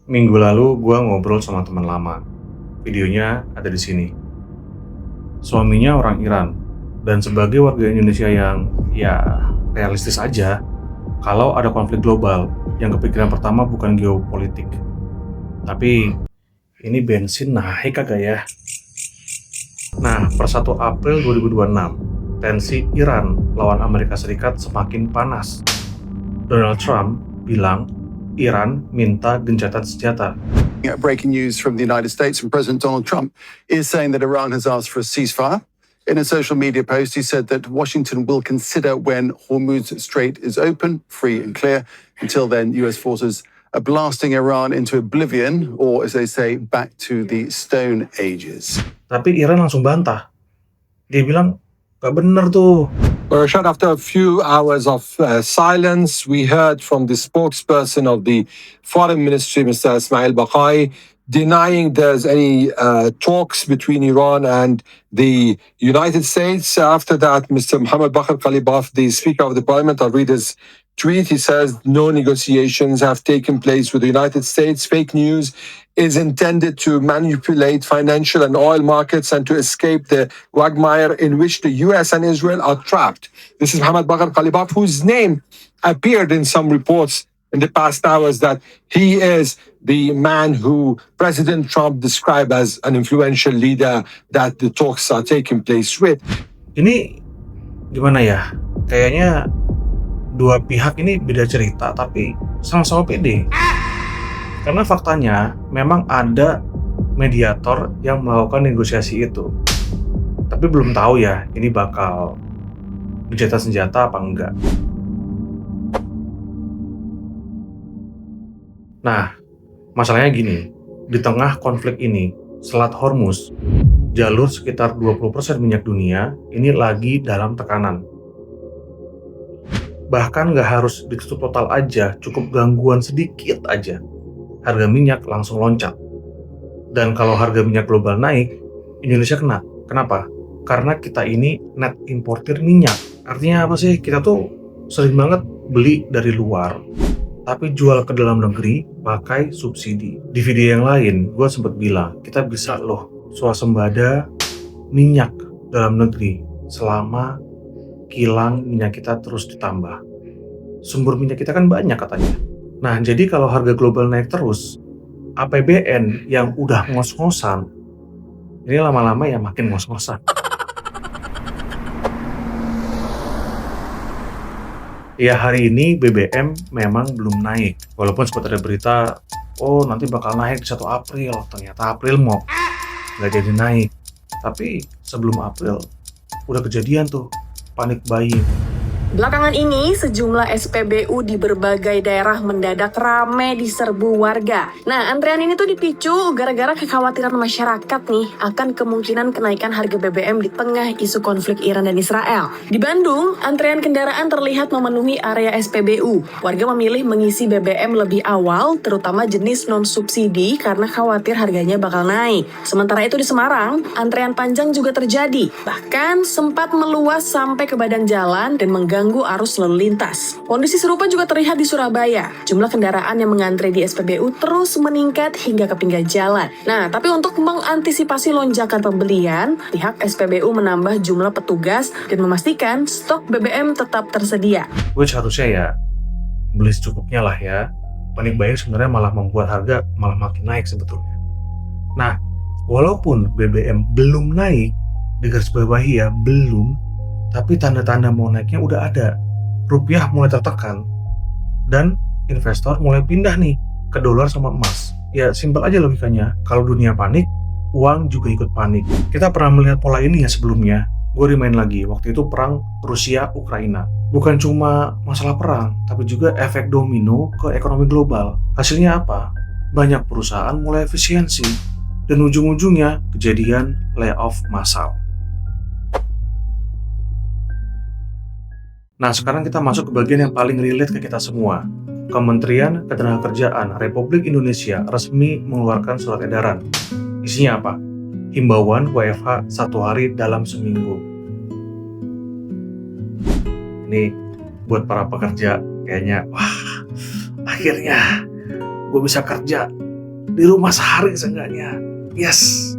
Minggu lalu gue ngobrol sama teman lama. Videonya ada di sini. Suaminya orang Iran. Dan sebagai warga Indonesia yang realistis aja, kalau ada konflik global, yang kepikiran pertama bukan geopolitik. Tapi ini bensin naik kagak ya? Nah, per 1 April 2026, tensi Iran lawan Amerika Serikat semakin panas. Donald Trump bilang Iran minta gencatan senjata. Breaking news from the United States, and President Donald Trump is saying that Iran has asked for a ceasefire. In a social media post, he said that Washington will consider when Hormuz Strait is open, free and clear. Until then, US forces are blasting Iran into oblivion, or as they say, back to the Stone Ages. Tapi Iran langsung bantah. Dia bilang, gak bener tuh. Rashad, after a few hours of silence, we heard from the spokesperson of the Foreign Ministry, Mr. Ismail Baqai, denying there's any talks between Iran and the United States. After that, Mr. Mohammed Bakr Kalibaf, the Speaker of the Parliament, I'll read his tweet. He says no negotiations have taken place with the United States. Fake news is intended to manipulate financial and oil markets and to escape the quagmire in which the US and Israel are trapped. This is Mohammed Bakr Kalibaf, whose name appeared in some reports in the past hours that he is the man who President Trump described as an influential leader that the talks are taking place with. Ini gimana ya? Kayaknya dua pihak ini beda cerita, tapi sama-sama pede. Karena faktanya memang ada mediator yang melakukan negosiasi itu. Tapi belum tahu ya, ini bakal gencatan senjata apa enggak. Nah, masalahnya gini, di tengah konflik ini, Selat Hormuz, jalur sekitar 20% minyak dunia, ini lagi dalam tekanan. Bahkan nggak harus ditutup total aja, cukup gangguan sedikit aja, harga minyak langsung loncat. Dan kalau harga minyak global naik, Indonesia kena. Kenapa? Karena kita ini net importir minyak. Artinya apa sih? Kita tuh sering banget beli dari luar, tapi jual ke dalam negeri pakai subsidi. Di video yang lain, gue sempat bilang, kita bisa loh swasembada minyak dalam negeri selama kilang minyak kita terus ditambah. Sumber minyak kita kan banyak katanya. Nah, jadi kalau harga global naik terus, APBN yang udah ngos-ngosan, ini lama-lama ya makin ngos-ngosan. Ya, hari ini BBM memang belum naik. Walaupun sempat ada berita, oh nanti bakal naik di 1 April. Ternyata April mau nggak jadi naik. Tapi sebelum April, udah kejadian tuh, panic buying. Belakangan ini, sejumlah SPBU di berbagai daerah mendadak rame diserbu warga. Nah, antrean ini tuh dipicu gara-gara kekhawatiran masyarakat nih akan kemungkinan kenaikan harga BBM di tengah isu konflik Iran dan Israel. Di Bandung, antrean kendaraan terlihat memenuhi area SPBU. Warga memilih mengisi BBM lebih awal, terutama jenis non-subsidi karena khawatir harganya bakal naik. Sementara itu di Semarang, antrean panjang juga terjadi. Bahkan sempat meluas sampai ke badan jalan dan mengganggu arus lalu lintas. Kondisi serupa juga terlihat di Surabaya. Jumlah kendaraan yang mengantre di SPBU terus meningkat hingga ke pinggir jalan. Nah, tapi untuk mengantisipasi lonjakan pembelian, pihak SPBU menambah jumlah petugas dan memastikan stok BBM tetap tersedia. Which harusnya ya beli secukupnya lah ya. Panic buying sebenarnya malah membuat harga malah makin naik sebetulnya. Nah, walaupun BBM belum naik, di garis bawahi ya, belum, tapi tanda-tanda mau naiknya udah ada. Rupiah mulai tertekan, dan investor mulai pindah nih ke dolar sama emas. Ya simpel aja logikanya, kalau dunia panik, uang juga ikut panik. Kita pernah melihat pola ini ya sebelumnya. Gue remind lagi, waktu itu perang Rusia-Ukraina. Bukan cuma masalah perang, tapi juga efek domino ke ekonomi global. Hasilnya apa? Banyak perusahaan mulai efisiensi, dan ujung-ujungnya kejadian layoff massal. Nah, sekarang kita masuk ke bagian yang paling relate ke kita semua. Kementerian Ketenagakerjaan Republik Indonesia resmi mengeluarkan surat edaran. Isinya apa? Himbauan WFH 1 hari dalam seminggu. Ini buat para pekerja kayaknya, wah, akhirnya gue bisa kerja di rumah sehari seenggaknya. Yes.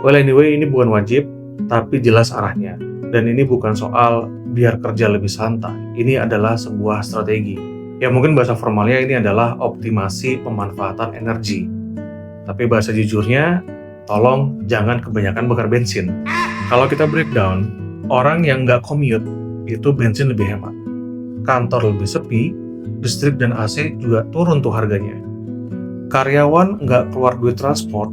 Well anyway, ini bukan wajib, tapi jelas arahnya. Dan ini bukan soal biar kerja lebih santai. Ini adalah sebuah strategi. Ya mungkin bahasa formalnya ini adalah optimasi pemanfaatan energi. Tapi bahasa jujurnya, tolong jangan kebanyakan bakar bensin. Kalau kita breakdown, orang yang nggak commute, itu bensin lebih hemat. Kantor lebih sepi, listrik dan AC juga turun tuh harganya. Karyawan nggak keluar duit transport,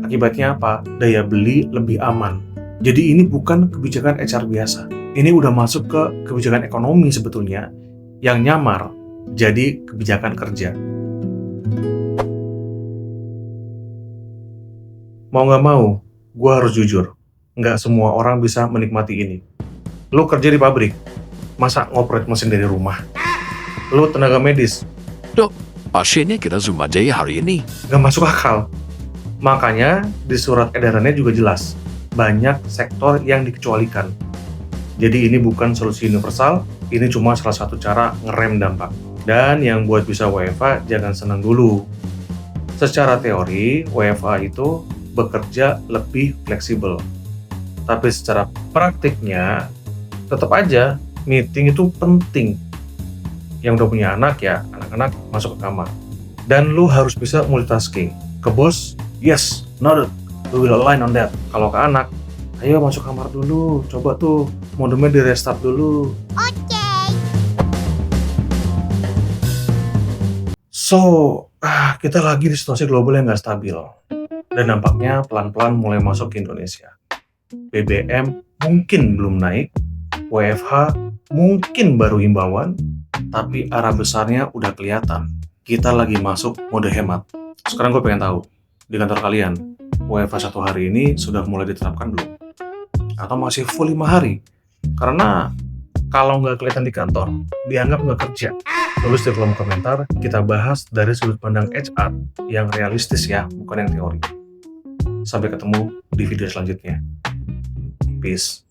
akibatnya apa? Daya beli lebih aman. Jadi ini bukan kebijakan HR biasa. Ini udah masuk ke kebijakan ekonomi sebetulnya, yang nyamar jadi kebijakan kerja. Mau nggak mau, gue harus jujur. Nggak semua orang bisa menikmati ini. Lu kerja di pabrik, masa ngoperate mesin dari rumah? Lu tenaga medis, Dok, pasiennya kita zoom aja ya hari ini. nggak masuk akal. Makanya di surat edarannya juga jelas, banyak sektor yang dikecualikan. Jadi ini bukan solusi universal, ini cuma salah satu cara ngerem dampak. Dan yang buat bisa WFA, jangan senang dulu. Secara teori, WFA itu bekerja lebih fleksibel. Tapi secara praktiknya, tetap aja meeting itu penting. Yang udah punya anak ya, anak-anak masuk ke kamar. Dan lu harus bisa multitasking. Ke bos, yes, noted, we will align on that. Kalau ke anak, ayo masuk kamar dulu, coba tuh modemnya di restart dulu. So, kita lagi di situasi global yang nggak stabil. Dan nampaknya pelan-pelan mulai masuk ke Indonesia. BBM mungkin belum naik, WFH mungkin baru himbauan, tapi arah besarnya udah kelihatan. Kita lagi masuk mode hemat. Sekarang gue pengen tahu, di kantor kalian, WFH 1 hari ini sudah mulai diterapkan belum? Atau masih full 5 hari? Karena kalau nggak kelihatan di kantor, dianggap nggak kerja. Tulis di kolom komentar, kita bahas dari sudut pandang HR yang realistis ya, bukan yang teori. Sampai ketemu di video selanjutnya. Peace.